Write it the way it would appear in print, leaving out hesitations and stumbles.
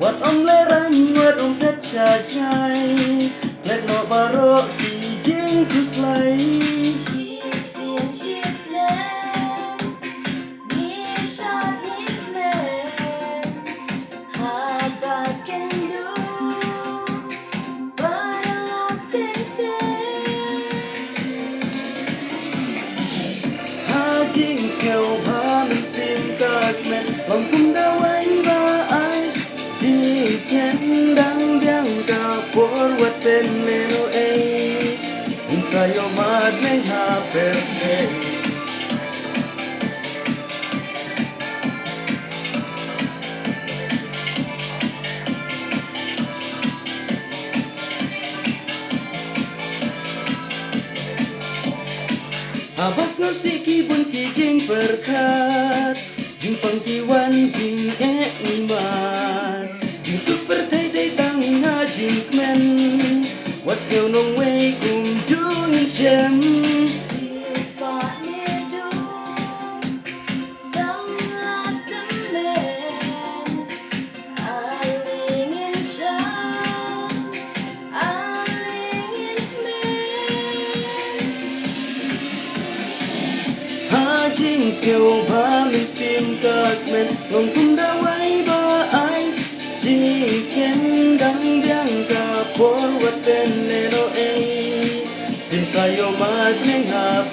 วัดอมเลรันวัดอมเพชรชาชัยเพลดโนบารอที่จิงกุสไลJing theo ba mình xin các mẹ lòng cũng đã quay ba ai chỉ thiên đang đang cả por vật bên meno ấy sayo mad neng ha perfect Abas ngau si ki bun ki jing berkat Jing pang ki wan jing ni mat Jing super thay day tang nga jing kmen Wat ngau nong wei kum dung shem Jing siêu ba mình xin các men lòng cũng đã quay ba ai chỉ khen đắng biang cả por vật bên neno ấy tin sayo mad neng ha